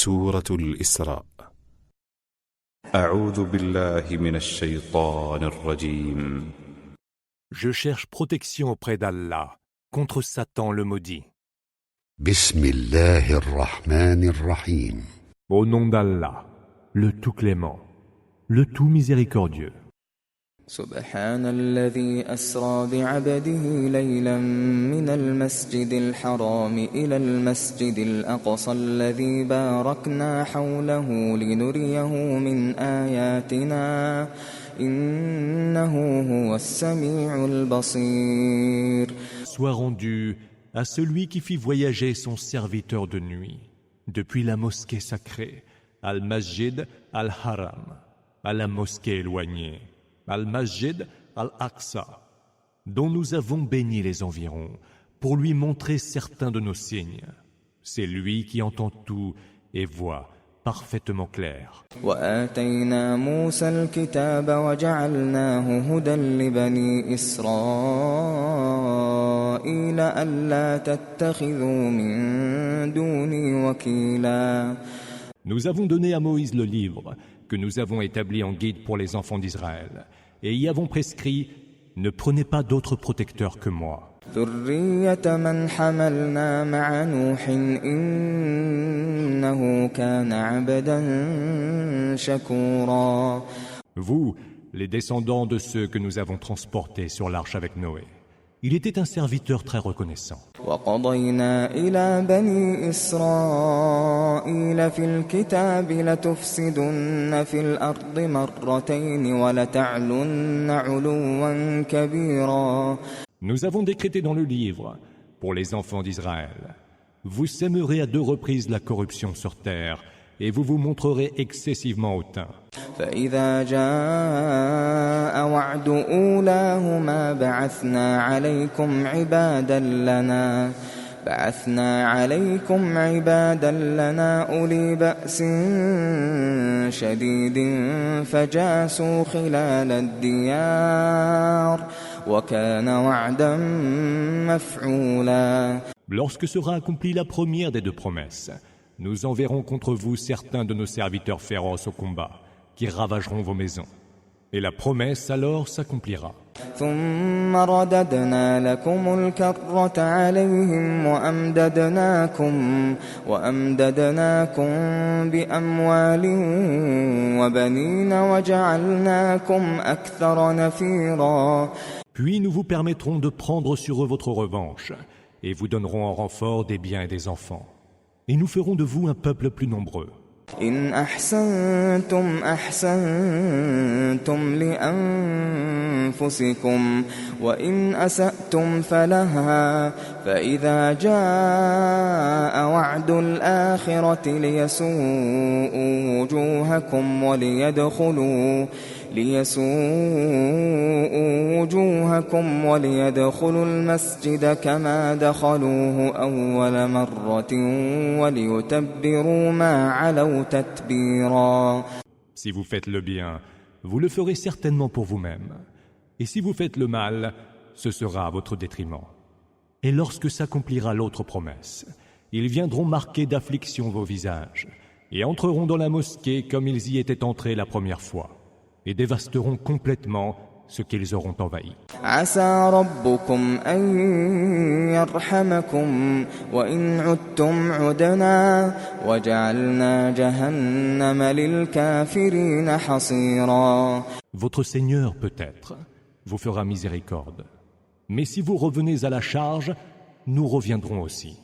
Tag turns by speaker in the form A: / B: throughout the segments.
A: سورة الإسراء. أعوذ بالله من الشيطان الرجيم.
B: Je cherche protection auprès d'Allah contre Satan le maudit.
C: بسم الله الرحمن الرحيم.
B: Au nom d'Allah, le tout clément, le tout miséricordieux.
D: سبحان الذي أسرى بعبده ليلا من المسجد الحرام إلى المسجد الأقصى الذي باركنا حوله لنريه من آياتنا إنه هو السميع البصير.
B: Soit rendu à celui qui fit voyager son serviteur de nuit depuis la mosquée sacrée, Al-Masjid Al-Haram, à la mosquée éloignée, Al-Masjid Al-Aqsa, dont nous avons béni les environs pour lui montrer certains de nos signes. C'est lui qui entend tout et voit parfaitement clair.
D: وآتينا موسى الكتاب وجعلناه هدى لبني إسرائيل ألا تتخذوا من دوني وكيلا.
B: Nous avons donné à Moïse le livre que nous avons établi en guide pour les enfants d'Israël et y avons prescrit « Ne prenez pas d'autres protecteurs que moi ».
D: ذرية من حملنا مع نوح إنه كان عبدا شكورا.
B: Vous, les descendants de ceux que nous avons transportés sur l'arche avec Noé, il était un serviteur très reconnaissant.
D: وقضينا إلى بني إسرائيل في الكتاب لتفسدن في الأرض مرتين ولتعلن علوا كبيرا.
B: Nous avons décrété dans le livre, pour les enfants d'Israël, vous sèmerez à 2 reprises la corruption sur terre et vous vous montrerez excessivement hautain.
D: فإذا جاء وعد أولاهما بعثنا عليكم عبادا لنا أولي بأس شديد فجاسوا خلال الديار وكان وعدا مفعولا.
B: Lorsque sera accomplie la première des 2 promesses, nous enverrons contre vous certains de nos serviteurs féroces au combat, qui ravageront vos maisons. Et la promesse alors s'accomplira.
D: ثم رددنا لكم الكرة عليهم وأمددناكم بأموال وبنين وجعلناكم أكثر نفيرا.
B: Puis nous vous permettrons de prendre sur eux votre revanche, et vous donnerons en renfort des biens et des enfants. Et nous ferons de vous un peuple plus nombreux.
D: إن أحسنتم أحسنتم لأنفسكم وإن أسأتم فلها فإذا جاء وعد الآخرة ليسوءوا وجوهكم وليدخلوا المسجد كما دخلوه أول مرة وليتبروا ما علوا تتبيرا.
B: Si vous faites le bien, vous le ferez certainement pour vous-même. Et si vous faites le mal, ce sera à votre détriment. Et lorsque s'accomplira l'autre promesse, ils viendront marquer d'affliction vos visages et entreront dans la mosquée comme ils y étaient entrés la première fois et dévasteront complètement ce qu'ils auront envahi.
D: عسى ربكم أن يرحمكم وإن عدتم عدنا وجعلنا جهنم للكافرين حصيرا.
B: Votre Seigneur, peut-être, vous fera miséricorde. Mais si vous revenez à la charge, nous reviendrons aussi.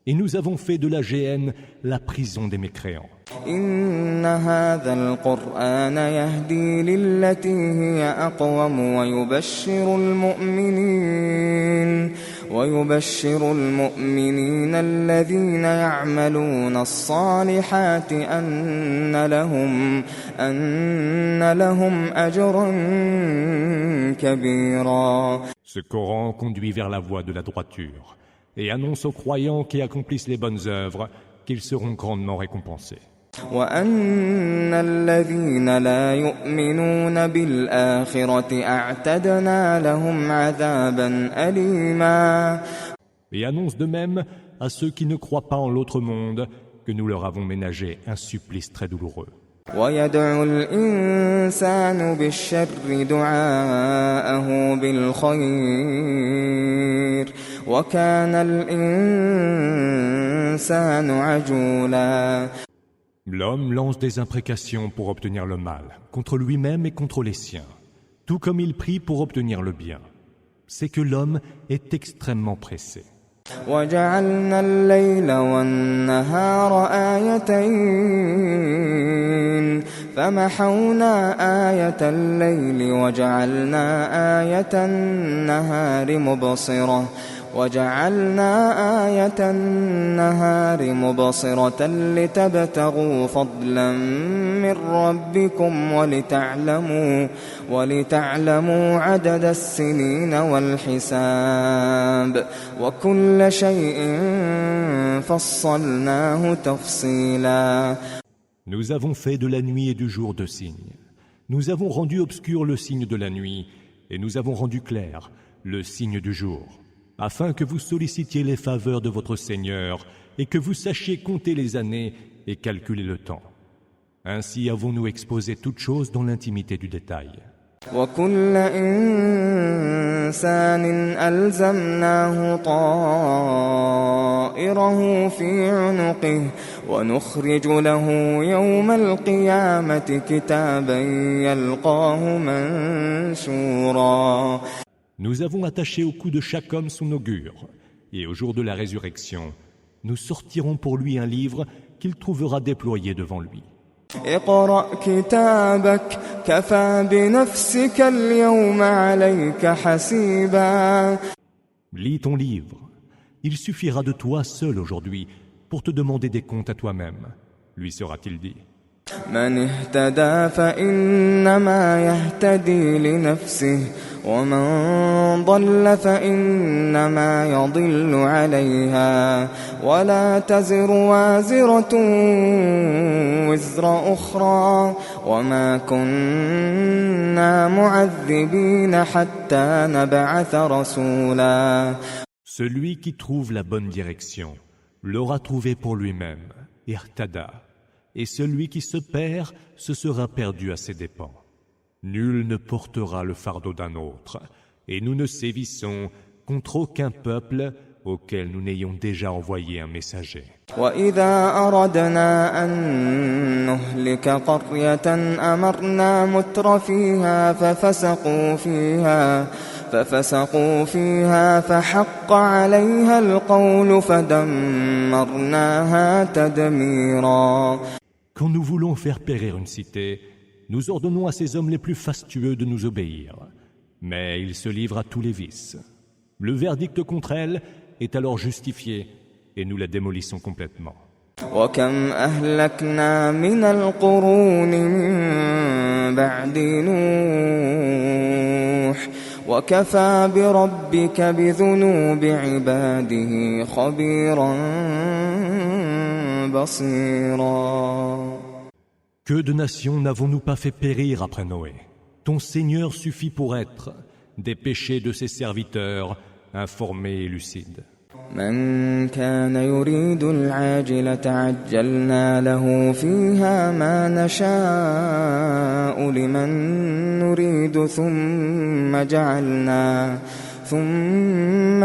B: Et nous avons fait de la géhenne la prison des mécréants.
D: إن هذا القرآن يهدي للتي هي أقوم ويبشر المؤمنين الذين يعملون الصالحات أن لهم أجرا كبيرا.
B: Ce Coran conduit vers la voie de la droiture et annonce aux croyants qui accomplissent les bonnes œuvres qu'ils seront grandement récompensés.
D: وأن الذين لا يؤمنون بالآخرة أعتدنا لهم عذابا أليما.
B: Et annonce de même à ceux qui ne croient pas en l'autre monde que nous leur avons ménagé un supplice très douloureux.
D: ويدعو الإنسان بالشر دعاءه بالخير وكان الإنسان عجولا.
B: L'homme lance des imprécations pour obtenir le mal, contre lui-même et contre les siens, tout comme il prie pour obtenir le bien. C'est que l'homme est extrêmement pressé.
D: وجعلنا الليل والنهار آيتين فمحونا آية الليل وجعلنا آية النهار مبصرة لتبتغوا فضلا من ربكم ولتعلموا عدد السنين والحساب وكل شيء فصلناه تفصيلا.
B: Nous avons fait de la nuit et du jour deux signes. Nous avons rendu obscur le signe de la nuit et nous avons rendu clair le signe du jour, afin que vous sollicitiez les faveurs de votre Seigneur et que vous sachiez compter les années et calculer le temps. Ainsi avons-nous exposé toutes choses dans l'intimité du détail.
D: وكل إنسان ألزمناه طائره في عنقه ونخرج له يوم القيامة كتابا يلقاه منشورا.
B: Nous avons attaché au cou de chaque homme son augure, et au jour de la résurrection, nous sortirons pour lui un livre qu'il trouvera déployé devant lui.
D: اقرأ كتابك كفى بنفسك اليوم عليك حسيبا.
B: Lis ton livre. Il suffira de toi seul aujourd'hui pour te demander des comptes à toi-même, lui sera-t-il dit.
D: من اهتدى فإنما يهتدي لنفسه ومن ضل فإنما يضل عليها ولا تزر وازرة وزر أخرى وما كنا معذبين حتى نبعث رسولا.
B: Celui qui trouve la bonne direction l'aura trouvée pour lui-même, irtada. Et celui qui se perd se sera perdu à ses dépens. Nul ne portera le fardeau d'un autre, et nous ne sévissons contre aucun peuple auquel nous n'ayons déjà envoyé un messager.
D: وَإِذَا أَرَدْنَا أَن نُّهْلِكَ قَرْيَةً أَمَرْنَا مُتْرَ فِيهَا ففسقوا فيها فحق عليها القول فدمرناها تدميرا.
B: Quand nous voulons faire périr une cité, nous ordonnons à ces hommes les plus fastueux de nous obéir. Mais ils se livrent à tous les vices. Le verdict contre elle est alors justifié et nous la démolissons complètement.
D: وكم أهلكنا من القرون من بعد نوح وكفى بربك بذنوب عباده خبيرا بصيرا.
B: Que de nations n'avons-nous pas fait périr après Noé? Ton Seigneur suffit pour être des péchés de ses serviteurs informés et lucides.
D: من كان يريد العاجلة عجلنا له فيها ما نشاء لمن نريد ثم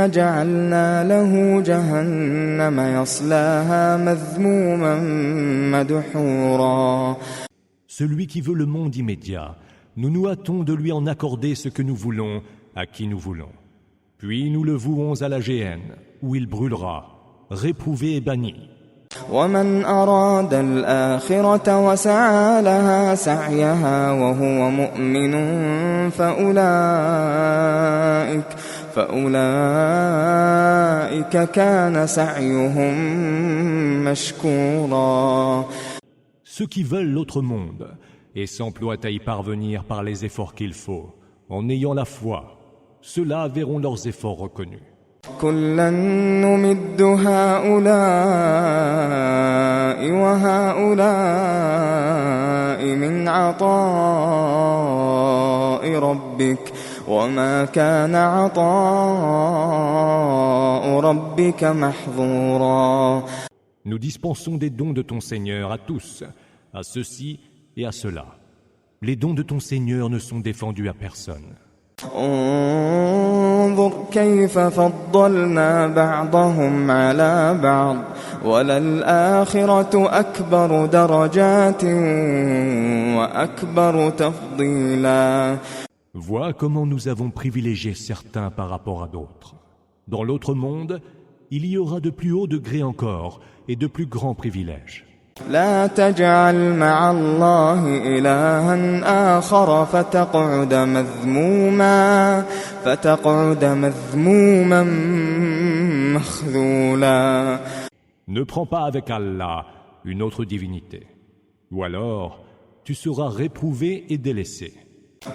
D: جعلنا له جهنم يصلاها مذموما مدحورا.
B: Celui qui veut le monde immédiat, nous nous hâtons de lui en accorder ce que nous voulons à qui nous voulons. Puis nous le vouons à la géhenne, où il brûlera, réprouvé et banni.
D: ومن أراد الآخرة وسعى لها سعيها وهو مؤمن فأولئك كان سعيهم مشكورا.
B: Ceux qui veulent l'autre monde et s'emploient à y parvenir par les efforts qu'il faut, en ayant la foi, ceux-là verront leurs efforts reconnus.
D: كلا نمد هؤلاء وهؤلاء من عطاء ربك وما كان عطاء ربك محظورا.
B: Nous dispensons des dons de ton Seigneur à tous, à ceux-ci et à ceux-là. Les dons de ton Seigneur ne sont défendus à personne.
D: انظر كيف فضلنا بعضهم على بعض وللآخرة أكبر درجات وأكبر تفضيلا.
B: Vois comment nous avons privilégié certains par rapport à d'autres. Dans l'autre monde, il y aura de plus hauts degrés encore et de plus grands privilèges.
D: لا تجعل مع الله إلها آخر فتقعد مذموما مخذولا.
B: Ne prends pas avec Allah une autre divinité, ou alors tu seras réprouvé et délaissé.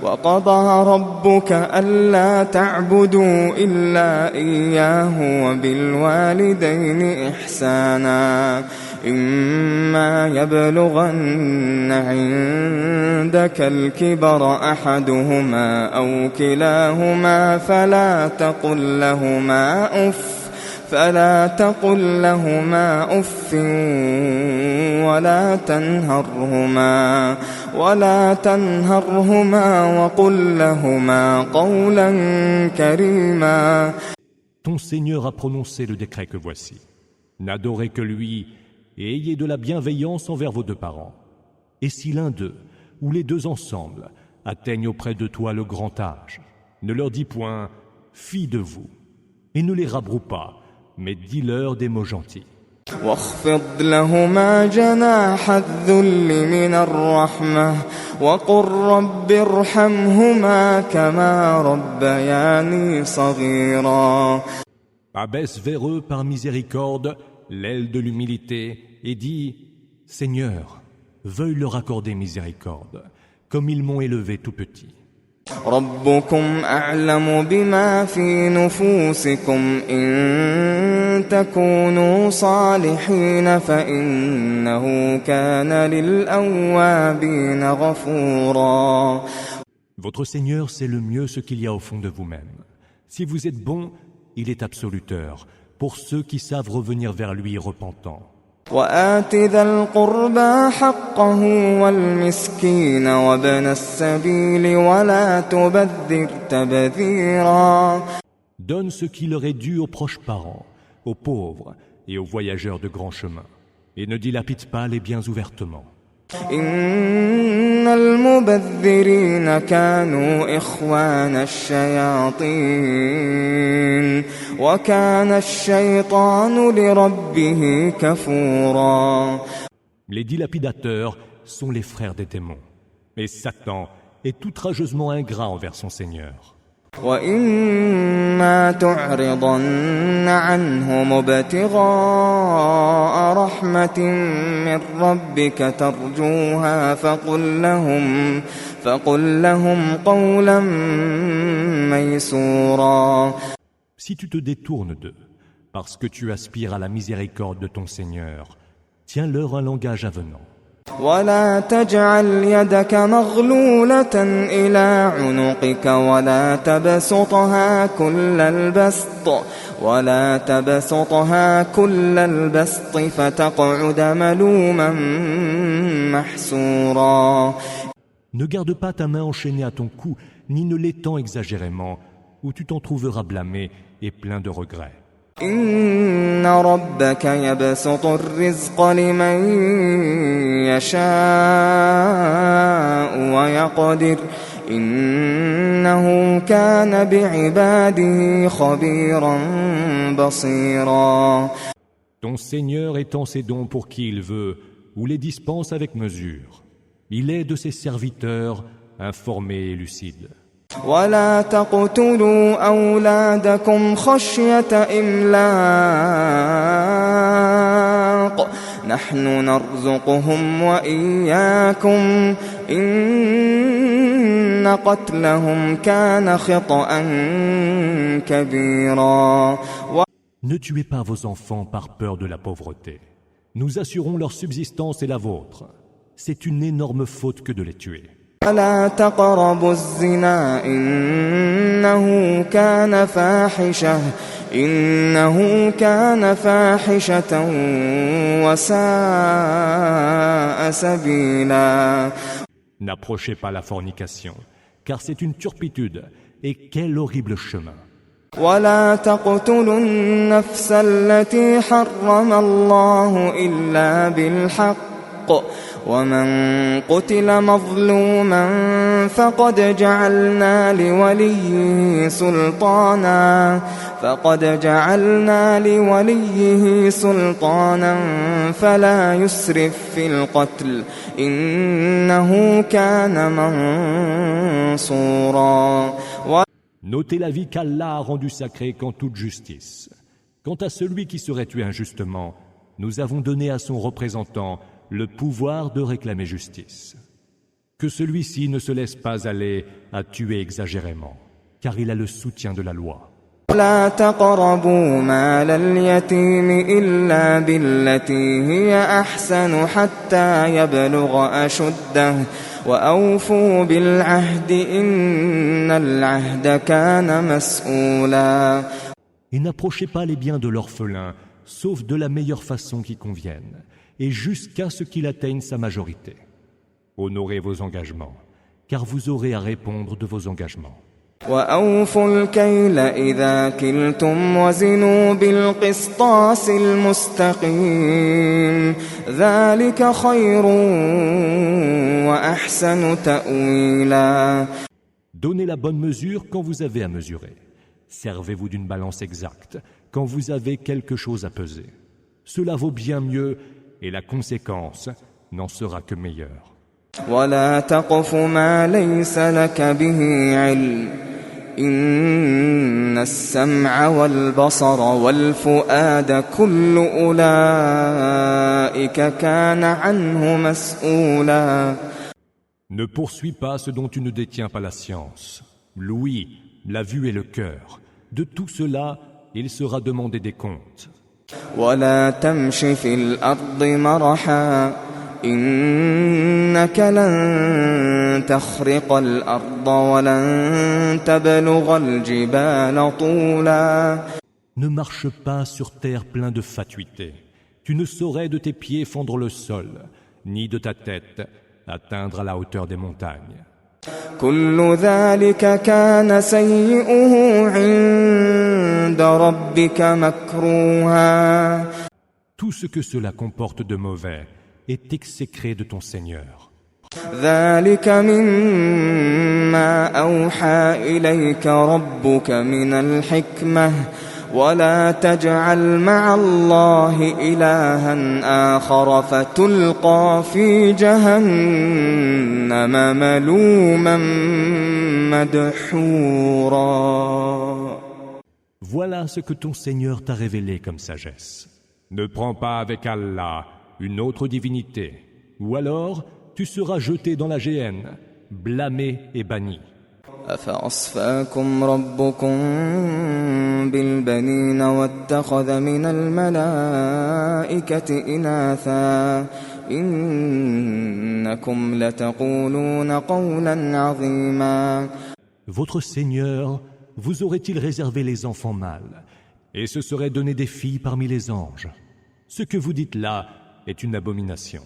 D: وقضى ربك ألا تعبدوا إلا إياه وبالوالدين إحسانا إما يبلغن عندك الكبر أحدهما أو كلاهما فلا تقل لهما أف ولا تنهرهما وقل لهما قولا كريما.
B: Ton Seigneur a prononcé le décret que voici. N'adorez que lui et ayez de la bienveillance envers vos deux parents. Et si l'un d'eux, ou les deux ensemble, atteignent auprès de toi le grand âge, ne leur dis point « fille de vous » et ne les rabroue pas, mais dis-leur des mots gentils.
D: واخفض لهما جناح الذل من الرحمة وقل رب ارحمهما كما ربياني صغيرا.
B: Abaisse vers eux par miséricorde l'aile de l'humilité et dis « Seigneur, veuille leur accorder miséricorde, comme ils m'ont élevé tout petit. »
D: ربكم أعلم بما في نفوسكم إن تكونوا صالحين فإنه كان للأوابين غفورا.
B: Votre Seigneur sait le mieux ce qu'il y a au fond de vous-même. Si vous êtes bon, il est absoluteur pour ceux qui savent revenir vers lui repentants.
D: وآت ذا القربى حقه والمسكين وابن السبيل ولا تبذر تبذيرا.
B: Donne ce qui leur est dû aux proches parents, aux pauvres et aux voyageurs de grand chemin, et ne dilapide pas les biens ouvertement.
D: إن المبذرين كانوا إخوان الشياطين وكان الشيطان لربه كفورا.
B: Les dilapidateurs sont les frères des démons, et Satan est outrageusement ingrat envers son Seigneur.
D: وإما تعرضن عنهم ابتغاء رحمة من ربك ترجوها فقل لهم قولا ميسورا.
B: Si tu te détournes d'eux, parce que tu aspires à la miséricorde de ton Seigneur, tiens-leur un langage avenant.
D: ولا تجعل يدك مغلولة إلى عنقك ولا تبسطها كل البسط فتقعد ملوما محسورا.
B: Ne garde pas ta main enchaînée à ton cou, ni ne l'étends exagérément, ou tu t'en trouveras blâmé et plein de regrets.
D: إن ربك يبسط الرزق لمن يشاء ويقدر إنه كان بعباده خبيرا بصيرا.
B: Ton Seigneur étend ses dons pour qui il veut, ou les dispense avec mesure. Il est de ses serviteurs informés et lucides.
D: ولا تقتلوا أولادكم خشية إملاق نحن نرزقهم وإياكم إن قتلهم كان خطأ كبيرا.
B: Ne tuez pas vos enfants par peur de la pauvreté. Nous assurons leur subsistance et la vôtre. C'est une énorme faute que de les tuer.
D: ولا تقربوا الزنا إنه كان فاحشة إنه كان فاحشة وساء سبيلا.
B: N'approchez pas la fornication, car c'est une turpitude, et quel horrible chemin.
D: ولا تقتلوا النفس التي حرم الله إلا بالحق ومن قتل مظلوما فقد جعلنا لوليه سلطانا فلا يسرف في القتل إنه كان منصورا.
B: Notez la vie qu'Allah a rendue sacrée qu'en toute justice. Quant à celui qui serait tué injustement, nous avons donné à son représentant le pouvoir de réclamer justice. Que celui-ci ne se laisse pas aller à tuer exagérément, car il a le soutien de la loi.
D: ولا تقربوا مال اليتيم إلا بالتي هي أحسن حتى يبلغ أشده وأوفوا بالعهد إن العهد كان مسؤولا.
B: Et n'approchez pas les biens de l'orphelin, sauf de la meilleure façon qui convienne, et jusqu'à ce qu'il atteigne sa majorité. Honorez vos engagements, car vous aurez à répondre de vos engagements.
D: وأوفوا الكيل إذا كلتم وزنوا بالقسطاس المستقيم ذلك خير وأحسن تأويلا.
B: Donnez la bonne mesure quand vous avez à mesurer. Servez-vous d'une balance exacte quand vous avez quelque chose à peser. Cela vaut bien mieux et la conséquence n'en sera que meilleure.
D: ولا تقف ما ليس لك به علم إن السمع والبصر والفؤاد كل أولئك كان عنه مسؤولا.
B: Ne poursuis pas ce dont tu ne détiens pas la science. L'ouïe, la vue et le cœur. De tout cela, il sera demandé des comptes.
D: ولا تمش في الأرض مرحا إنك لن تخرق الأرض ولن تبلغ الجبال طولا.
B: Ne marche pas sur terre plein de fatuité. Tu ne saurais de tes pieds fendre le sol, ni de ta tête atteindre à la hauteur des montagnes.
D: كل ذلك كان سيئه عند ربك مكروها.
B: Tout ce que cela comporte de mauvais est exécré de ton Seigneur.
D: ذلك مما أوحى إليك ربك من الحكمة ولا تجعل مع الله إلها آخر فتلقى في جهنم ملوما مدحورا.
B: Voilà ce que ton Seigneur t'a révélé comme sagesse. Ne prends pas avec Allah une autre divinité, ou alors tu seras jeté dans la géhenne, blâmé et banni.
D: أفأصفاكم ربكم بالبنين واتخذ من الملائكة إناثا إنكم لتقولون قولا عظيما.
B: Votre Seigneur vous aurait-il réservé les enfants mâles et se serait donné des filles parmi les anges? Ce que vous dites là est une abomination.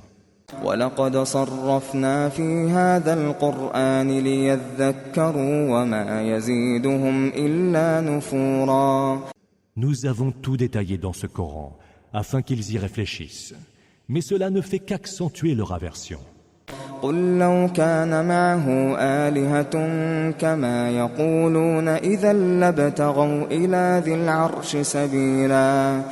D: وَلَقَدْ صَرَّفْنَا فِي هَذَا الْقُرْآنِ لِيَذَّكَّرُوا وَمَا يَزِيدُهُمْ إِلَّا نُفُورًا.
B: Nous avons tout détaillé dans ce Coran afin qu'ils y réfléchissent, mais cela ne fait qu'accentuer leur aversion.
D: قُلْ لَوْ كَانَ مَعَهُ آلِهَةٌ كَمَا يَقُولُونَ إِذًا لَابْتَغَوْا إِلَى ذِي الْعَرْشِ سَبِيلًا.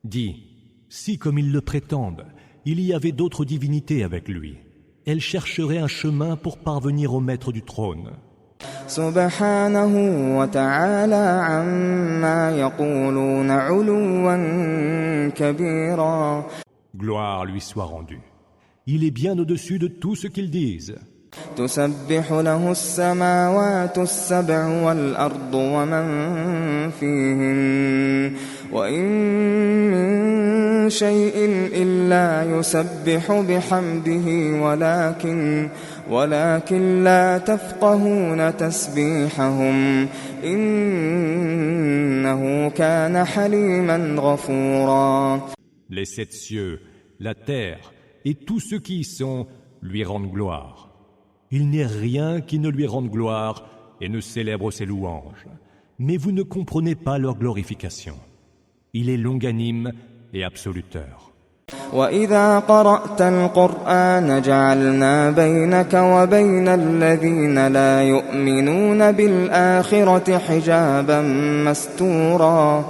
B: Dis, si comme ils le prétendent, il y avait d'autres divinités avec lui, elles chercheraient un chemin pour parvenir au maître du trône.
D: سبحانه وتعالى عما يقولون علوا كبيرا.
B: Gloire lui soit rendue. Il est bien au-dessus de tout ce qu'ils disent.
D: تسبح له السماوات السبع والأرض ومن فيهن وإن من شيء إلا يسبح بحمده ولكن لا تفقهون تسبيحهم إنه إنه كان حليما غفورا.
B: Les 7 cieux, la terre et tous ceux qui y sont lui rendent gloire. Il n'est rien qui ne lui rende gloire et ne célèbre ses louanges. Mais vous ne comprenez pas leur glorification. Il est longanime et absoluteur.
D: وإذا قرأت القرآن جعلنا بينك وبين الذين لا يؤمنون بالآخرة حجابا مستورا.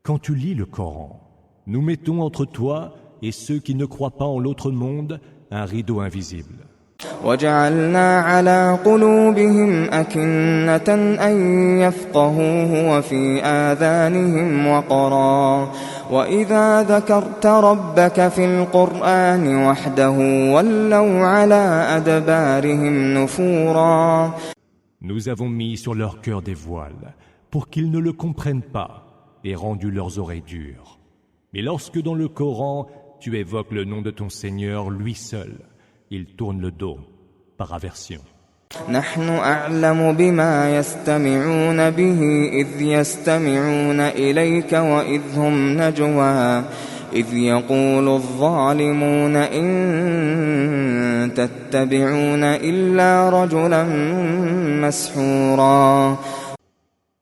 B: Quand tu lis le Coran, nous mettons entre toi et ceux qui ne croient pas en l'autre monde un rideau invisible.
D: وجعلنا على قلوبهم أكنة أن يفقهوه وفي آذانهم وقرا وإذا ذكرت ربك في القرآن وحده ولوا على أدبارهم نفورا.
B: Nous avons mis sur leur cœur des voiles pour qu'ils ne le comprennent pas et rendu leurs oreilles dures. Mais lorsque dans le Coran tu évoques le nom de ton Seigneur lui seul, ils tournent le dos par aversion.
D: نحن أعلم بما يستمعون به إذ يستمعون إليك وإذ هم نجوى إذ يقول الظالمون إن تتبعون إلا رجلا مسحورا.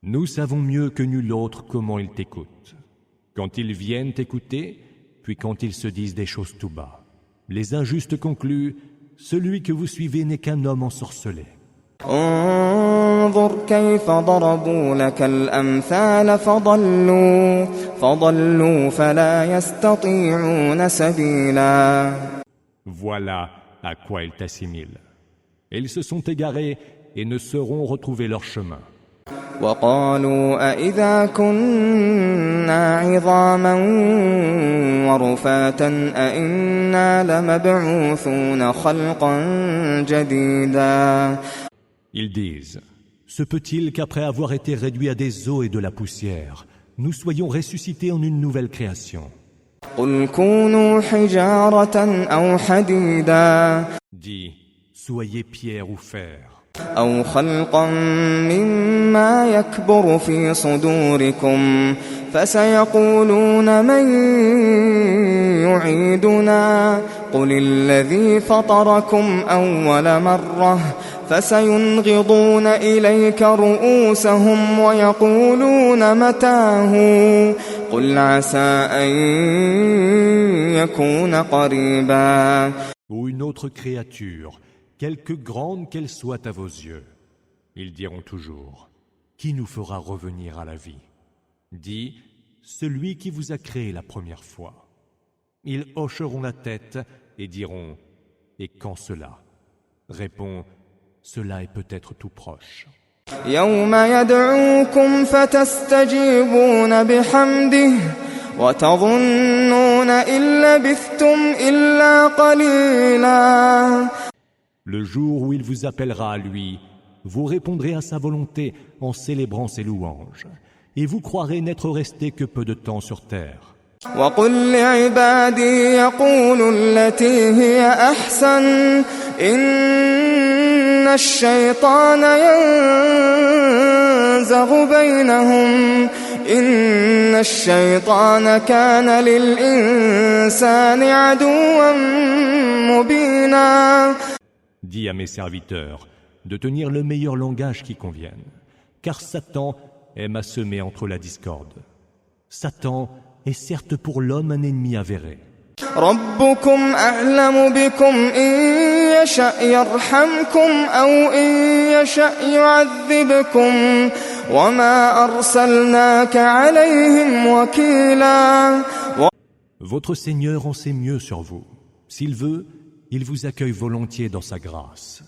B: Nous savons mieux que nul autre comment ils t'écoutent. Quand ils viennent t'écouter, puis quand ils se disent des choses tout bas. Les injustes concluent: celui que vous suivez n'est qu'un homme ensorcelé.
D: انظر كيف ضربوا لك الأمثال فضلوا فلا يستطيعون سبيلا.
B: Voilà à quoi ils t'assimilent. Ils se sont égarés et ne sauront retrouver leur chemin.
D: وقالوا أإذا كنا عظاما ورفاتا أإنا لمبعوثون خلقا جديدا.
B: Ils disent: se peut-il qu'après avoir été réduits à des os et de la poussière, nous soyons ressuscités en une nouvelle création?
D: قل كونوا حجارة أو حديدا.
B: Dis: soyez pierre ou fer.
D: أو خلقا مما يكبر في صدوركم فسيقولون من يعيدنا قل الذي فطركم أول مرة فسينغضون إليك رؤوسهم ويقولون متاه قل عسى أن يكون قريبا.
B: Ou une autre créature, quelque grande qu'elle soit à vos yeux. Ils diront toujours: qui nous fera revenir à la vie? Dis: celui qui vous a créé la première fois. Ils hocheront la tête et diront: et quand cela? Réponds: cela est peut-être tout proche.
D: يوم يدعوكم فتستجيبون بحمده وتظنون إن لبثتم إلا قليلا.
B: Le jour où il vous appellera à lui, vous répondrez à sa volonté en célébrant ses louanges, et vous croirez n'être resté que peu de temps sur terre.
D: وقل لعبادي يقولوا التي هي أحسن إن الشيطان ينزغ بينهم إن الشيطان كان للإنسان عدوا مبينا.
B: Dis à mes serviteurs de tenir le meilleur langage qui convienne, car Satan aime à semer entre la discorde. Satan est certes pour l'homme un ennemi avéré.
D: ربكم أعلم بكم إن يشأ يرحمكم أو إن يشأ يعذبكم وما أرسلناك عليهم وكيلا.
B: Votre Seigneur en sait mieux sur vous. S'il veut, il vous accueille volontiers dans sa grâce.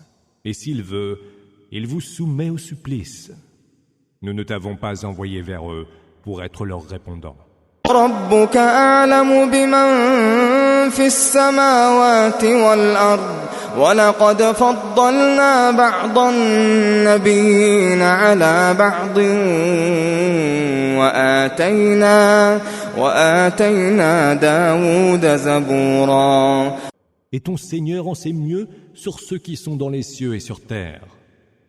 B: Et s'il veut, il vous soumet au supplice. Nous ne t'avons pas envoyé vers eux pour être leurs répondants.
D: ربك أعلم بمن في السماوات والأرض ولقد فضلنا بعض النبيين على بعض وآتينا داود زبورا.
B: Et ton Seigneur en sait mieux sur ceux qui sont dans les cieux et sur terre.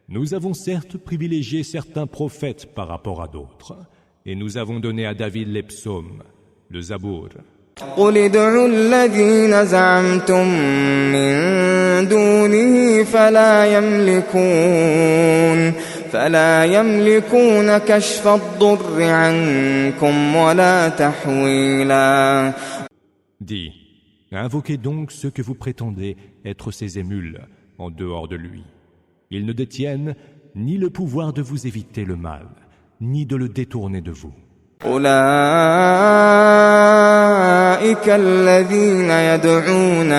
B: Nous avons certes privilégié certains prophètes par rapport à d'autres, Et nous avons donné à David les psaumes, le Zabour.
D: قل ادعوا الذين زعمتم من دونه فلا يملكون كشف الضر عنكم ولا تحويلا.
B: Dis, invoquez donc ceux que vous prétendez être ses émules en dehors de lui. Ils ne détiennent ni le pouvoir de vous éviter le mal, ni de le détourner de vous.
D: أولئك الذين يدعون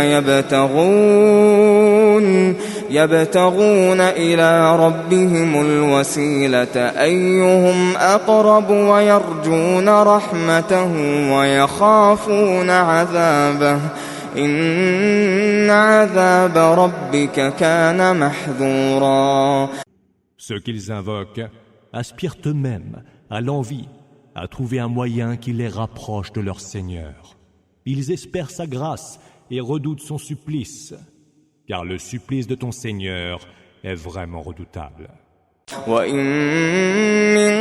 D: يبتغون إلى ربهم الوسيلة أيهم أقرب ويرجون رحمته ويخافون عذابه إن عذاب ربك كان محذورا.
B: Ceux qu'ils invoquent aspirent eux-mêmes à l'envie, à trouver un moyen qui les rapproche de leur Seigneur. Ils espèrent sa grâce et redoutent son supplice, car le supplice de ton Seigneur est vraiment redoutable.
D: وَإِن مِّن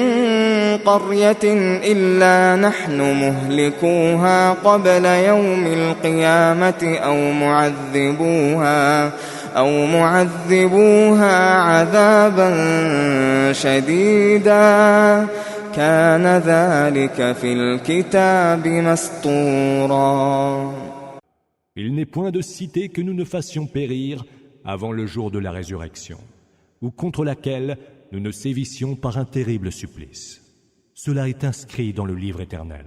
D: قَرْيَةٍ إِلَّا نَحْنُ مُهْلِكُوهَا قَبْلَ يَوْمِ الْقِيَامَةِ أَوْ مُعَذِّبُوهَا عَذَابًا شَدِيدًا كان ذلك في الكتاب مسطورا.
B: Il n'est point de cité que nous ne fassions périr avant le jour de la résurrection, ou contre laquelle nous ne sévissions par un terrible supplice. Cela est inscrit dans le livre éternel.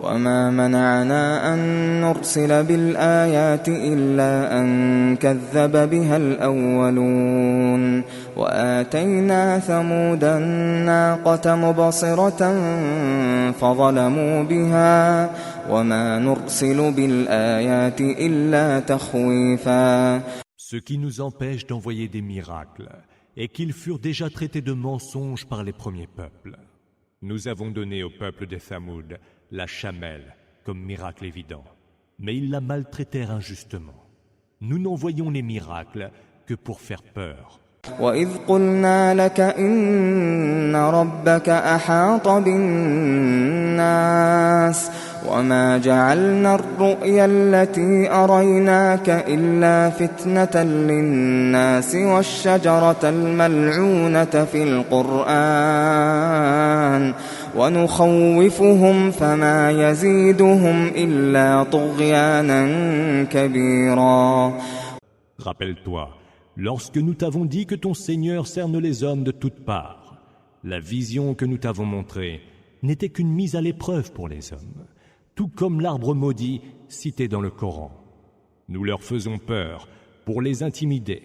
D: وما منعنا أن نرسل بالآيات إلا أن كذب بها الأولون وآتينا ثمود الناقة مبصرة فظلموا بها وما نرسل بالآيات إلا تخويفا.
B: Ce qui nous empêche d'envoyer des miracles est qu'ils furent déjà traités de mensonges par les premiers peuples. Nous avons donné au peuple des Thamoud la chamelle comme miracle évident, mais ils la maltraitèrent injustement. Nous n'envoyons les miracles que pour faire peur.
D: وَإِذْ قُلْنَا لَكَ إِنَّ رَبَّكَ أَحَاطَ بِالنَّاسِ وَمَا جَعَلْنَا الرُّؤْيَا الَّتِي أَرَيْنَاكَ إِلَّا فِتْنَةً لِلنَّاسِ وَالشَّجَرَةَ الْمَلْعُونَةَ فِي الْقُرْآنِ وَنُخَوِّفُهُمْ فَمَا يَزِيدُهُمْ إِلَّا طُغْيَانًا كَبِيرًا.
B: Rappelle-toi, lorsque nous t'avons dit que ton Seigneur cerne les hommes de toutes parts, la vision que nous t'avons montrée n'était qu'une mise à l'épreuve pour les hommes, tout comme l'arbre maudit cité dans le Coran. Nous leur faisons peur pour les intimider,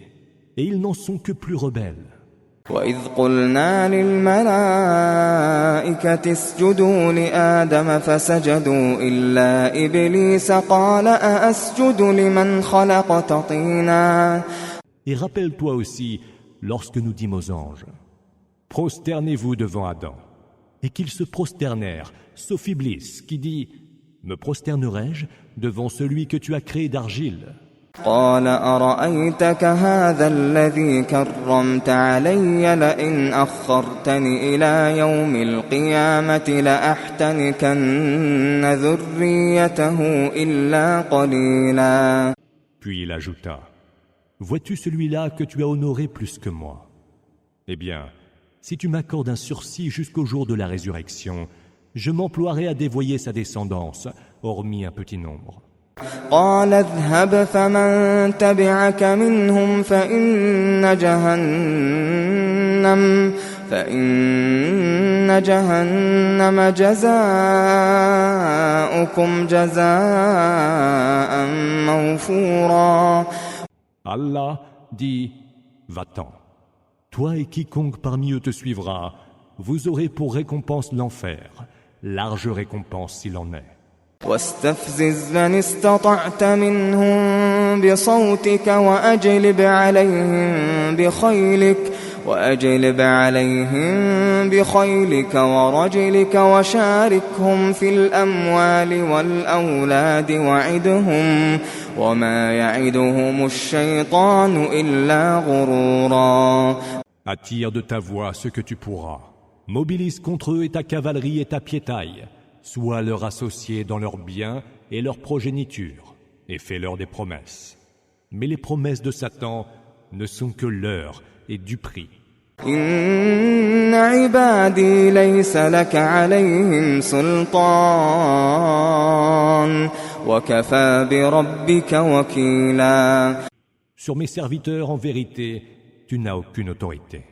B: et ils n'en sont que plus rebelles.
D: وَإِذْ قُلْنَا لِلْمَلَائِكَةِ اسْجُدُوا لِآدَمَ فَسَجَدُوا إِلَّا إِبْلِيسَ قَالَ أَأَسْجُدُ لِمَنْ خَلَقْتَ طِينًا.
B: Et rappelle-toi aussi lorsque nous dîmes aux anges, prosternez-vous devant Adam, et qu'ils se prosternèrent, sauf Iblis, qui dit, me prosternerai-je devant celui que tu as créé d'argile?
D: قال أرأيتك هذا الذي كرمت علي لئن أخرتني إلى يوم القيامة لأحتنكن ذريته إلا قليلا.
B: Puis il ajouta, vois-tu celui-là que tu as honoré plus que moi? Eh bien, si tu m'accordes un sursis jusqu'au jour de la résurrection, je m'emploierai à dévoyer sa descendance, hormis un petit nombre.
D: قال اذهب فمن تبعك منهم فإن جهنم جزاؤكم جزاء موفورا.
B: Allah dit, va-t'en. Toi et quiconque parmi eux te suivra, vous aurez pour récompense l'enfer, large récompense s'il en est.
D: واستفزز من استطعت منهم بصوتك وأجلب عليهم بخيلك ورجلك وشاركهم في الأموال والأولاد وعدهم وما يعدهم الشيطان إلا غرورا.
B: Attire de ta voix ce que tu pourras, Mobilise contre eux ta cavalerie et ta piétaille. Sois leurs associés dans leurs biens et leur progéniture, et fais-leur des promesses. Mais les promesses de Satan ne sont que leurres et duperies.
D: إن عبادي ليس لك عليهم سلطان وكفى بربك وكيلا.
B: Sur mes serviteurs, en vérité, tu n'as aucune autorité.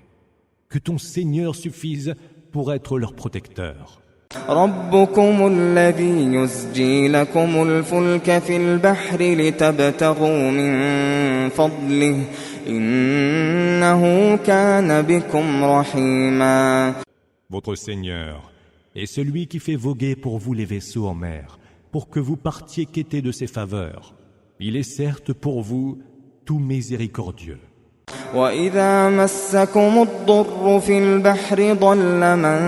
B: Que ton Seigneur suffise pour être leur protecteur.
D: ربكم الذي يزجي لكم الفلك في البحر لتبتغوا من فضله إنه كان بكم رحيما.
B: Votre Seigneur est celui qui fait voguer pour vous les vaisseaux en mer, pour que vous partiez quêter de ses faveurs. Il est certes pour vous tout miséricordieux.
D: وإذا مسكم الضر في البحر ضل من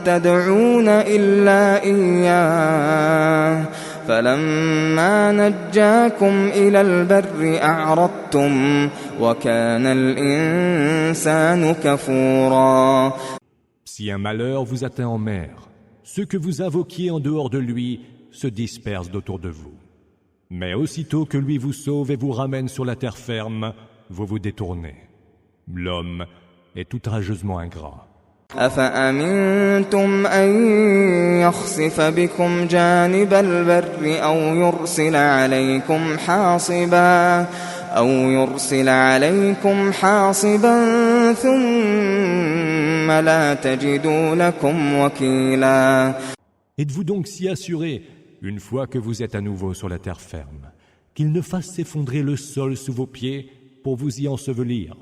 D: تدعون إلا إياه فلما نجاكم إلى البر أعرضتم وكان الإنسان كفورا.
B: Si un malheur vous atteint en mer, ceux que vous invoquiez en dehors de lui se dispersent autour de vous. Mais aussitôt que lui vous sauve et vous ramène sur la terre ferme, vous vous détournez. L'homme est outrageusement ingrat.
D: أفأمنتم أن يخسف بكم جانب البر أو يرسل عليكم حاصبا ثم لا تجدوا لكم وكيلا.
B: Êtes-vous donc si assurés, une fois que vous êtes à nouveau sur la terre ferme, qu'il ne fasse s'effondrer le sol sous vos pieds pour vous y ensevelir,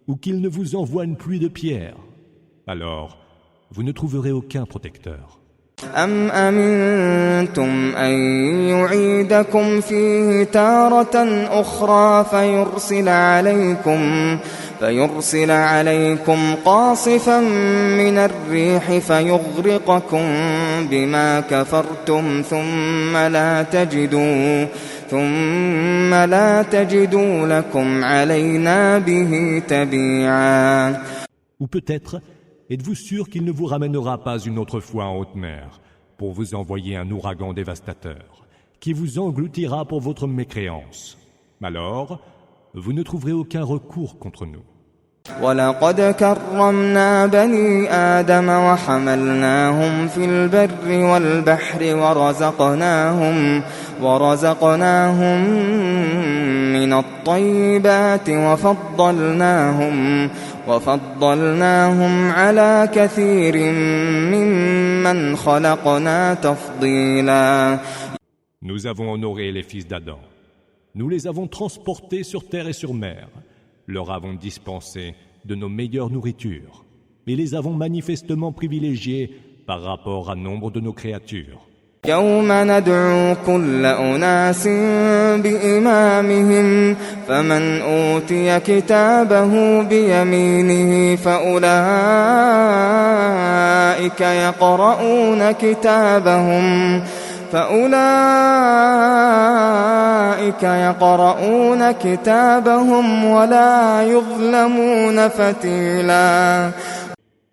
B: ou qu'il ne vous envoie une pluie de pierres? Alors, vous ne trouverez aucun protecteur.
D: أم أمنتم أن يعيدكم فيه تارة أخرى فيرسل عليكم قاصفا من الريح فيغرقكم بما كفرتم ثم لا تجدوا لكم علينا به تبيعا.
B: Ou peut-être, êtes-vous sûr qu'il ne vous ramènera pas une autre fois en haute mer pour vous envoyer un ouragan dévastateur qui vous engloutira pour votre mécréance? Alors, vous ne trouverez aucun recours contre nous.
D: وَلَقَدْ كَرَّمْنَا بَنِي آدَمَ وَحَمَلْنَاهُمْ فِي الْبَرِّ وَالْبَحْرِ ورزقناهم من الطيبات وفضلناهم على كثير ممن خلقنا تفضيلا.
B: Nous avons honoré les fils d'Adam. Nous les avons transportés sur terre et sur mer. Leur avons dispensé de nos meilleures nourritures. Et les avons manifestement privilégiés par rapport à nombre de nos créatures.
D: يوم ندعو كل أناس بإمامهم فمن أوتي كتابه بيمينه فأولئك يقرؤون كتابهم ولا يظلمون فتيلا.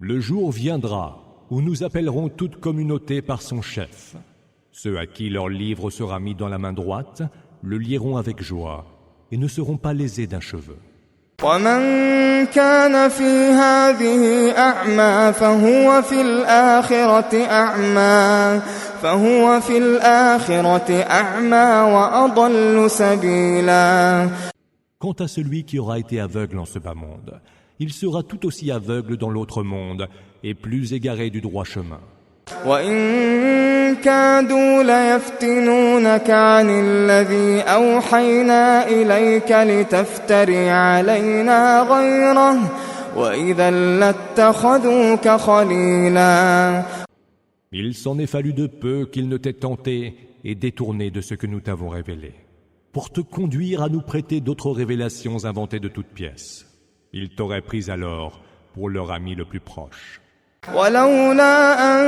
B: Le jour viendra où nous appellerons toute communauté par son chef. Ceux à qui leur livre sera mis dans la main droite le liront avec joie et ne seront pas lésés d'un cheveu.
D: ومن كان في هذه أعمى فهو في الآخرة أعمى وأضل سبيلا.
B: Quant à celui qui aura été aveugle en ce bas monde, il sera tout aussi aveugle dans l'autre monde et plus égaré du droit chemin.
D: وإن كادوا ليفتنونك عن الذي أوحينا إليك لتفتري علينا غيره وإذا لاتخذوك خليلا.
B: Il s'en est fallu de peu qu'ils ne t'aient tenté et détourné de ce que nous t'avons révélé, pour te conduire à nous prêter d'autres révélations inventées de toutes pièces. Ils t'auraient pris alors pour leur ami le plus proche.
D: ولولا أن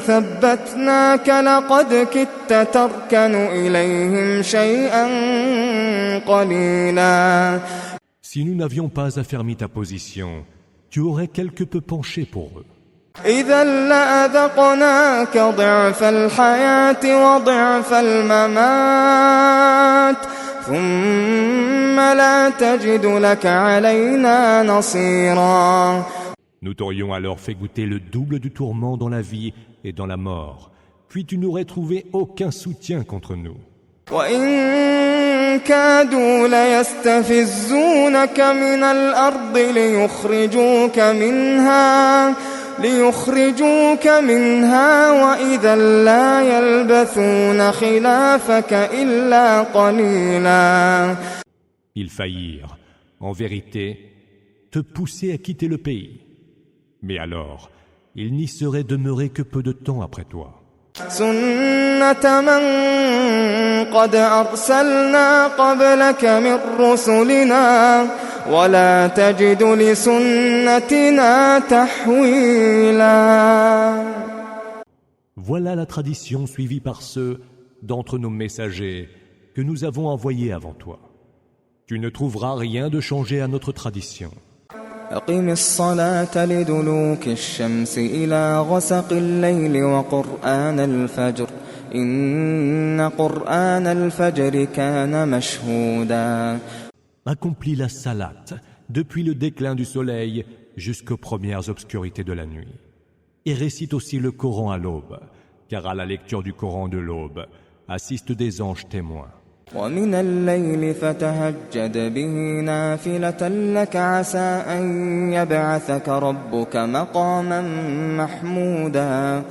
D: ثبتناك لقد كدت تركن إليهم شيئا قليلا.
B: Si nous n'avions pas affermi ta position, tu aurais quelque peu penché pour eux.
D: إذا لأذقناك ضعف الحياة وضعف الممات ثم لا تجد لك علينا نصيرا.
B: Nous t'aurions alors fait goûter le double du tourment dans la vie et dans la mort, puis tu n'aurais trouvé aucun soutien contre nous.
D: وإن كادوا ليستفزونك من الأرض ليخرجوك منها وإذا لا يلبثون خلافك إلا قليلا.
B: Ils faillirent, en vérité, te pousser à quitter le pays. Mais alors, ils n'y seraient demeurés que peu de temps après toi.
D: سنة من قد أرسلنا قبلك من رسلنا ولا تجد لسنتنا تحويلا.
B: Voilà la tradition suivie par ceux d'entre nos messagers que nous avons envoyés avant toi. Tu ne trouveras rien de changé à notre tradition.
D: أقم الصلاة لدلوك الشمس إلى غسق الليل وقرآن الفجر إن قرآن الفجر كان مشهودا.
B: Accomplis la salat depuis le déclin du soleil jusqu'aux premières obscurités de la nuit. Et récite aussi le Coran à l'aube, car à la lecture du Coran de l'aube assistent des anges témoins.
D: ومن الليل فتهجد به نافلة لك عسى أن يبعثك ربك مقاما محمودا.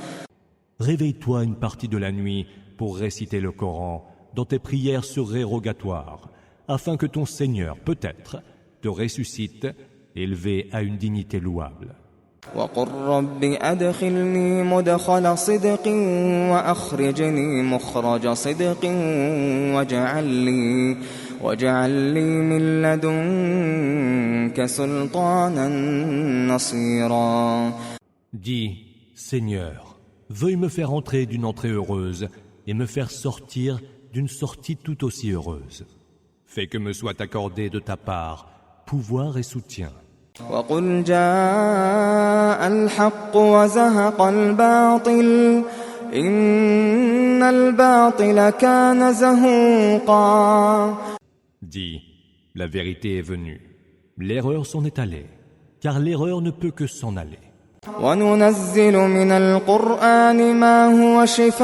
B: Réveille-toi une partie de la nuit pour réciter le Coran dans tes prières surérogatoires, afin que ton Seigneur, peut-être, te ressuscite, élevé à une dignité louable.
D: وقل رب أدخلني مدخل صدق وأخرجني مخرج صدق واجعل لي من لدنك سلطانا نصيرا.
B: Dis, Seigneur, veuille me faire entrer d'une entrée heureuse et me faire sortir d'une sortie tout aussi heureuse. Fais que me soit accordé de ta part pouvoir et soutien.
D: وقل جاء الحق وزهق الباطل إن الباطل كان زهوقا.
B: Dis, la vérité est venue, l'erreur s'en est allée, car l'erreur ne peut que s'en aller.
D: وننزل من القرآن ما هو شفاء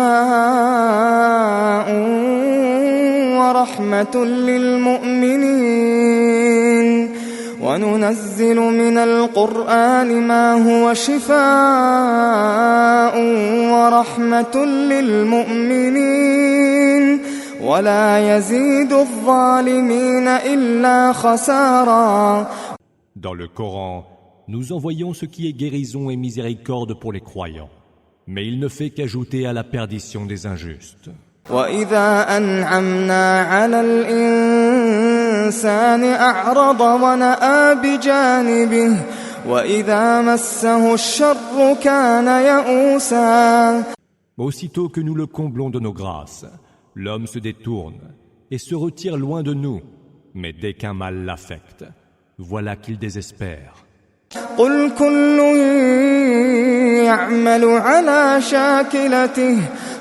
D: ورحمة للمؤمنين وننزل من القرآن ما هو شفاء ورحمة للمؤمنين ولا يزيد الظالمين إلا خسارا.
B: Dans le Coran, nous envoyons ce qui est guérison et miséricorde pour les croyants, mais il ne fait qu'ajouter à la perdition des injustes.
D: وإذا أنعمنا على الإنسان أعرض ونأى بجانبه وإذا مسه الشر كان يئوسا.
B: Aussitôt que nous le comblons de nos grâces, l'homme se détourne et se retire loin de nous, mais dès qu'un mal l'affecte, voilà qu'il désespère.
D: قل كل يعمل على شاكلته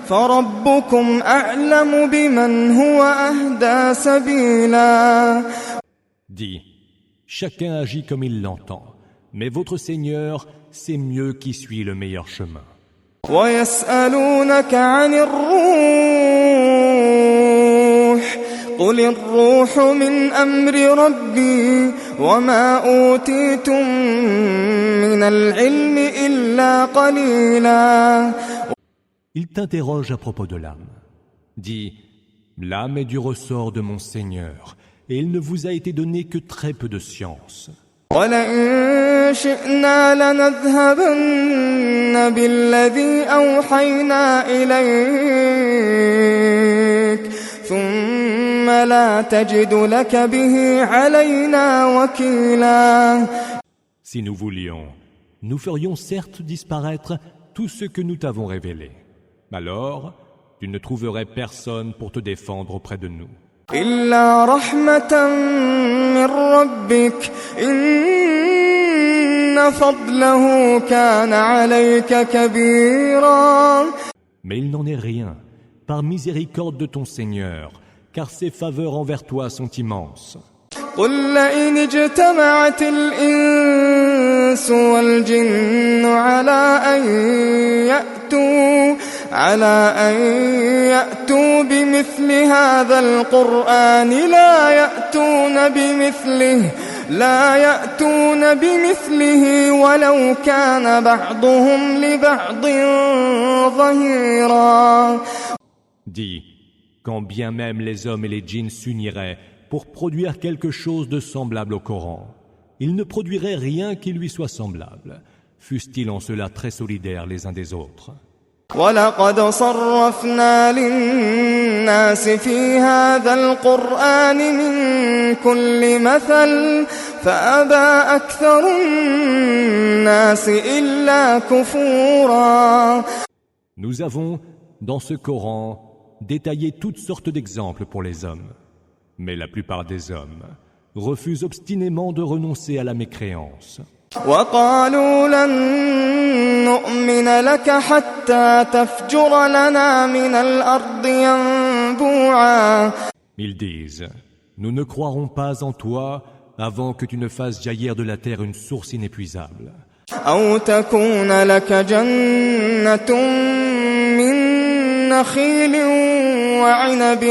D: فربكم أعلم بمن هو أهدى سبيلا.
B: Dis, chacun agit comme il l'entend, mais votre Seigneur sait mieux qui suit le meilleur chemin.
D: ويسألونك عن الروح قل الروح من أمر ربي وما أوتيتم من العلم إلا قليلا.
B: Il t'interroge à propos de l'âme. Dis, l'âme est du ressort de mon Seigneur, et il ne vous a été donné que très peu de science.
D: وَلَئِن شِئْنَا لَنَذْهَبَنَّ بِالَّذِي أَوْحَيْنَا إِلَيْكَ ثُمَّ لَا تَجِدُ لَكَ بِهِ عَلَيْنَا وَكِيلًا.
B: Si nous voulions, nous ferions certes disparaître tout ce que nous t'avons révélé. Alors, tu ne trouverais personne pour te défendre auprès de nous.
D: إِلَّا رَحْمَةً مِّن رَّبِّكَ إِنَّ إن فضله كان عليك كبيرا.
B: Mais il n'en est rien, par miséricorde de ton Seigneur, car ses faveurs envers toi sont immenses.
D: قل لئن اجتمعت الإنس والجن على أن يأتوا بمثل هذا القرآن لا يأتون بمثله ولو كان بعضهم لبعض ظهيرا.
B: Dis, quand bien même les hommes et les djinns s'uniraient pour produire quelque chose de semblable au Coran, ils ne produiraient rien qui lui soit semblable, fussent-ils en cela très solidaires les uns des autres.
D: وَلَقَدْ صَرَّفْنَا لِلنَّاسِ فِي هَذَا الْقُرْآنِ مِنْ كُلِّ مَثَلٍ فَأَبَى أَكْثَرُ النَّاسِ إِلَّا كُفُورًا.
B: Nous avons, dans ce Coran, détaillé toutes sortes d'exemples pour les hommes. Mais la plupart des hommes refusent obstinément de renoncer à la mécréance.
D: وَقَالُوا لَن نُّؤْمِنَ لَكَ حَتَّى تَفْجُرَ لَنَا مِنَ الْأَرْضِ يَنبُوعًا.
B: Ils disent, nous ne croirons pas en toi avant que tu ne fasses jaillir de la terre une source inépuisable.
D: أَوْ تَكُونَ لَكَ جَنَّةٌ مِّن نَّخِيلٍ وَعِنَبٍ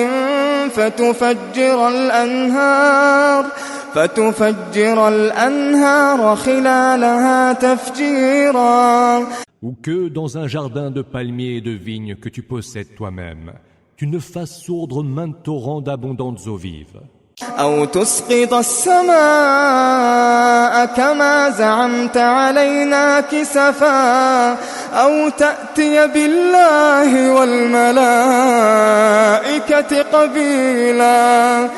D: فتفجر الأنهار خلالها تفجيرا.
B: Ou que dans un jardin de palmiers et de vignes que tu possèdes toi-même, tu ne fasses sourdre maintes torrents d'abondantes eaux vives.
D: أو تسقط السماء كما زعمت علينا كسفا أو تأتي بالله والملائكة قبيلا.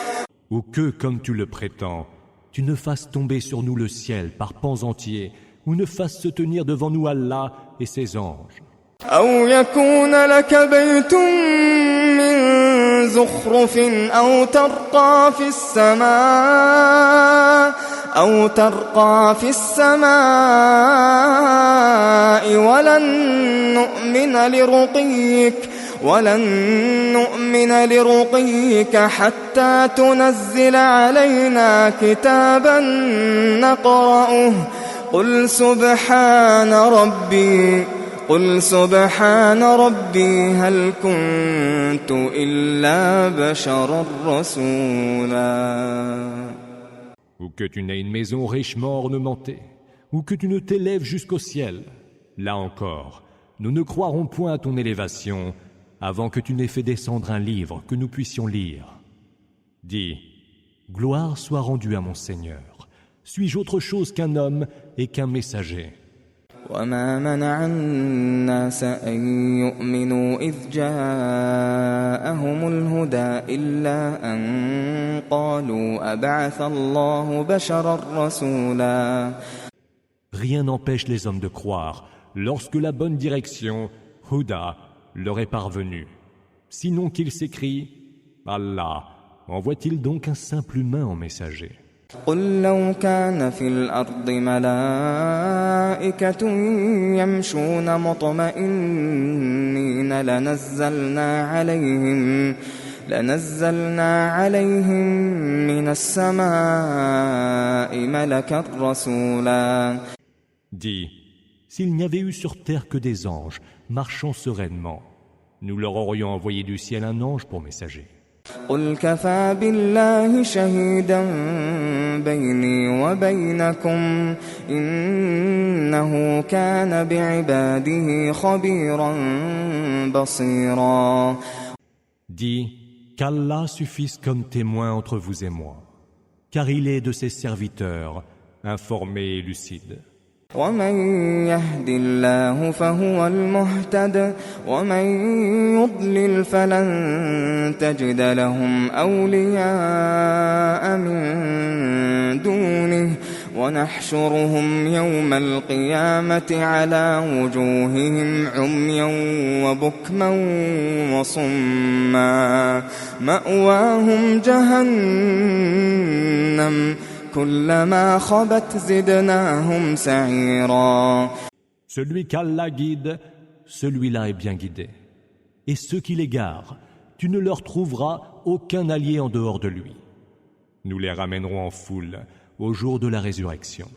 B: Ou que, comme tu le prétends, tu ne fasses tomber sur nous le ciel par pans entiers, ou ne fasses se tenir devant nous Allah et ses anges.
D: أو يكون لك بيت من زخرف أو ترقى في السماء ولن نؤمن لرقيك حتى تنزل علينا كتابا نقرأه قل سبحان ربي هل كنت إلا بشرا رسولا.
B: Ou que tu n'aies une maison richement ornementée, ou que tu ne t'élèves jusqu'au ciel. Là encore, nous ne croirons point à ton élévation avant que tu n'aies fait descendre un livre que nous puissions lire. Dis, gloire soit rendue à mon Seigneur. Suis-je autre chose qu'un homme et qu'un messager?
D: وما منع الناس أن يؤمنوا إذ جاءهم الهدى إلا أن قالوا أبعث الله بشرا رسولا.
B: Rien n'empêche les hommes de croire lorsque la bonne direction, Huda, leur est parvenue. Sinon qu'ils s'écrient, Allah, envoie-t-il donc un simple humain en messager?
D: قل لو كان في الأرض ملائكة يمشون مطمئنين لنزلنا عليهم من السماء ملكا رسولا.
B: Dis, s'il n'y avait eu sur terre que des anges marchant sereinement, nous leur aurions envoyé du ciel un ange pour messager.
D: قل كفى بالله شهيدا بيني وبينكم إنه كان بعباده خبيرا بصيرا.
B: Dis qu'Allah suffise comme témoin entre vous et moi, car il est de ses serviteurs informé et lucide.
D: ومن يهد الله فهو المهتد ومن يضلل فلن تجد لهم أولياء من دونه ونحشرهم يوم القيامة على وجوههم عميا وبكما وصما مأواهم جهنم كلما خبت زدناهم سعيرا.
B: Celui qu'Allah guide, celui-là est bien guidé. Et ceux qui l'égarent, tu ne leur trouveras aucun allié en dehors de lui. Nous les ramènerons en foule au jour de la résurrection.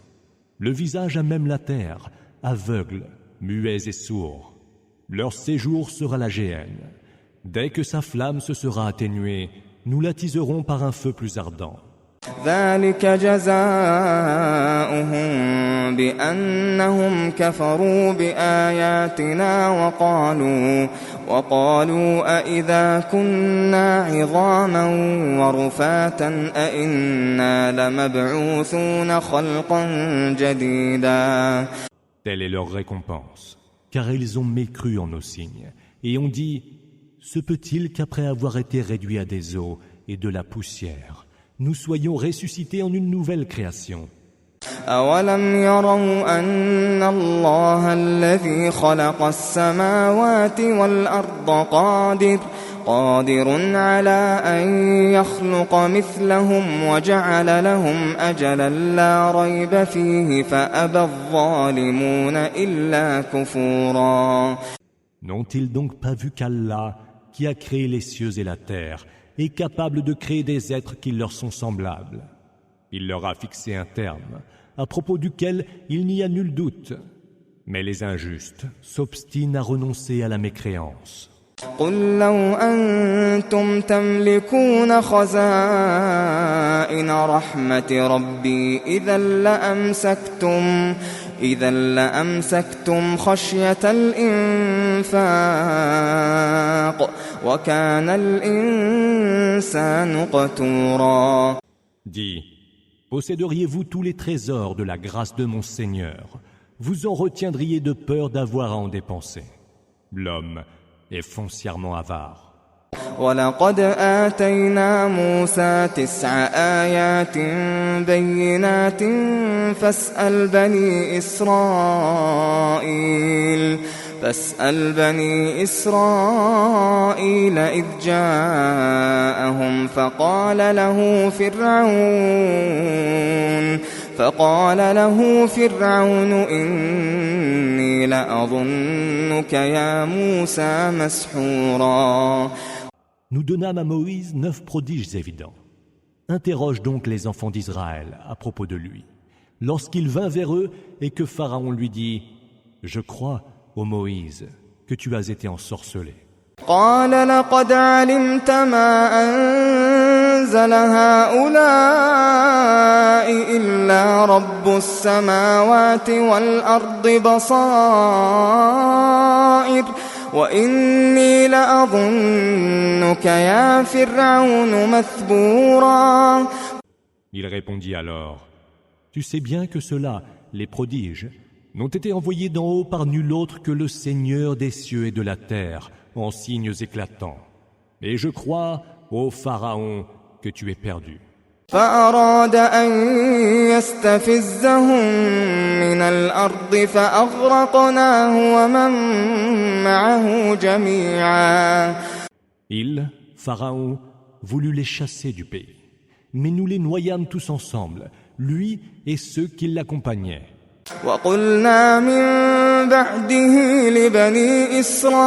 B: Le visage à même la terre, aveugles, muets et sourds. Leur séjour sera la géhenne. Dès que sa flamme se sera atténuée, nous l'attiserons par un feu plus ardent.
D: ذلك جزاؤهم بأنهم كفروا بآياتنا وقالوا أإذا كنا عظاما ورفاتا أإنا لمبعوثون خلقا جديدا.
B: Telle est leur récompense, car ils ont mécru en nos signes, et ont dit, se peut-il qu'après avoir été réduits à des os et de la poussière, nous soyons ressuscités en une nouvelle création.
D: أولم يروا أن الله الذي خلق السماوات والأرض قادر على أن يخلق مثلهم وجعل لهم أجلا لا ريب فيه فأبى الظالمون إلا كفورا.
B: N'ont-ils donc pas vu qu'Allah, qui a créé les cieux et la terre, est capable de créer des êtres qui leur sont semblables? Il leur a fixé un terme, à propos duquel il n'y a nul doute. Mais les injustes s'obstinent à renoncer à la mécréance.
D: قل لو أنتم تملكون خزائن رحمة ربي إذا لأمسكتم خشية الإنفاق وكان الإنسان قتورا.
B: Dis, posséderiez-vous tous les trésors de la grâce de mon Seigneur, vous en retiendriez de peur d'avoir à en dépenser. L'homme est foncièrement avare.
D: ولقد آتينا موسى 9 آيات بينات فاسأل بني إسرائيل إذ جاءهم فقال له فرعون إني لأظنك يا موسى مسحورا.
B: Nous donnâmes à Moïse 9 prodiges évidents. Interroge donc les enfants d'Israël à propos de lui. Lorsqu'il vint vers eux et que Pharaon lui dit « Je crois, ô Moïse, que tu as été ensorcelé. »
D: قال لقد علمت ما أنزل هؤلاء إلا رب السماوات والأرض بصائر وإني لأظنك يا فرعون مثبورا.
B: Il répondit alors, tu sais bien que ceux-là, les prodiges, n'ont été envoyés d'en haut par nul autre que le Seigneur des cieux et de la terre, en signes éclatants. Et je crois, ô Pharaon, que tu es perdu.
D: فأراد أن يستفزهم من الأرض فأغرقناه ومن معه جميعا.
B: Il, Pharaon, voulut les chasser du pays. Mais nous les noyâmes tous ensemble, lui et ceux qui l'accompagnaient.
D: وقلنا من بعده لبني إسرائيل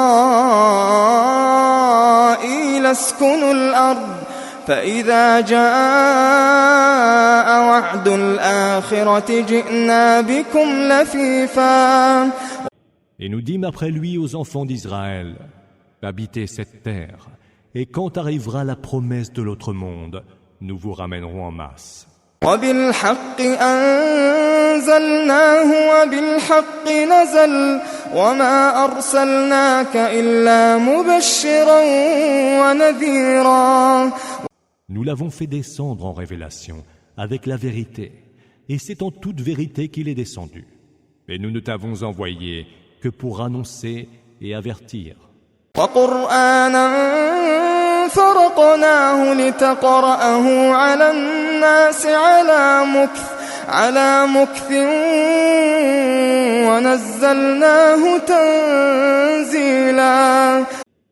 D: اسكنوا الأرض فإذا جاء وعد الآخرة جئنا بكم لفيفا.
B: Et nous dîmes après lui aux enfants d'Israël, habitez cette terre, et quand arrivera la promesse de l'autre monde, nous vous ramènerons en masse.
D: وبالحق أنزلناه وبالحق نزل وما أرسلناك إلا مبشرا ونذيرا.
B: Nous l'avons fait descendre en révélation avec la vérité, et c'est en toute vérité qu'il est descendu. Et nous ne t'avons envoyé que pour annoncer et avertir.
D: وقرآنا فرقناه لتقرأه على الناس على مكث ونزلناه تنزيلا.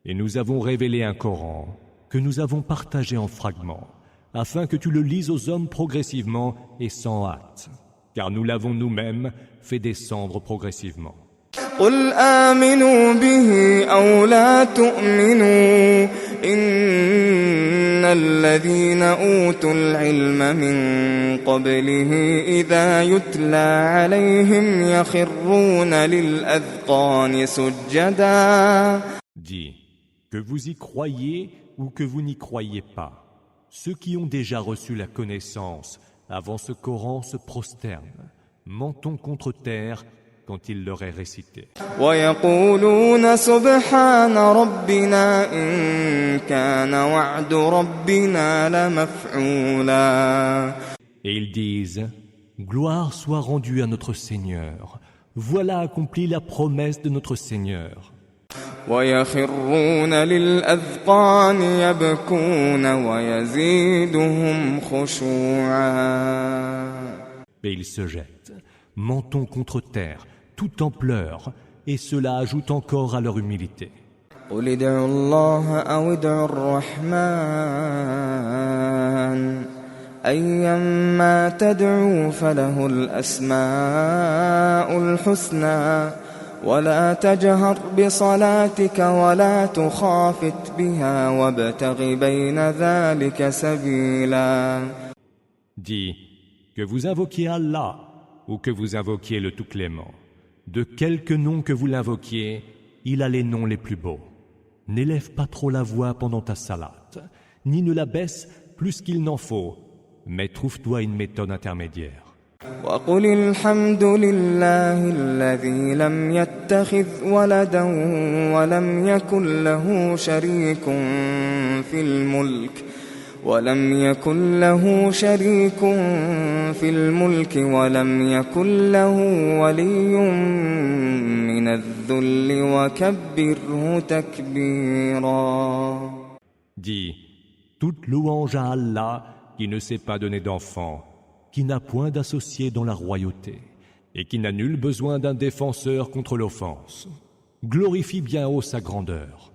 B: Et nous avons révélé un Coran que nous avons partagé en fragments afin que tu le lises aux hommes progressivement et sans hâte, car nous l'avons nous-mêmes fait descendre progressivement.
D: قل آمنوا به أو لا تؤمنوا إن الذين أوتوا العلم من قبله إذا يتلى عليهم يخرون للأذقان سجدا.
B: Dis, que vous y croyez ou que vous n'y croyez pas, ceux qui ont déjà reçu la connaissance avant ce Coran se prosternent, menton contre terre, quand il leur est récité.
D: ويقولون سبحان ربنا إن كان وعد ربنا لمفعولا.
B: Et ils disent, gloire soit rendue à notre Seigneur. Voilà accomplie la promesse de notre Seigneur.
D: ويخرون للأذقان يبكون ويزيدهم خشوعا.
B: Et ils se jettent, menton contre terre, tout en pleurs, et cela ajoute encore à leur humilité.
D: قل ادعوا الله أو ادعوا الرحمن أيما تدعوا فله الأسماء الحسنى ولا تجهر بصلاتك ولا تخافت بها وابتغ بين ذلك سبيلا.
B: Dis, que vous invoquiez Allah ou que vous invoquiez le Tout-Clément, de quelque nom que vous l'invoquiez, il a les noms les plus beaux. N'élève pas trop la voix pendant ta salate, ni ne la baisse plus qu'il n'en faut, mais trouve-toi une méthode intermédiaire.
D: وقل الحمد لله الذي لم يتخذ ولدا ولم يكن له شريك في الملك ولم يكن له ولي من الذل وكبره تكبيرا.
B: Dis, toute louange à Allah qui ne s'est pas donné d'enfant, qui n'a point d'associé dans la royauté, et qui n'a nul besoin d'un défenseur contre l'offense. Glorifie bien haut sa grandeur.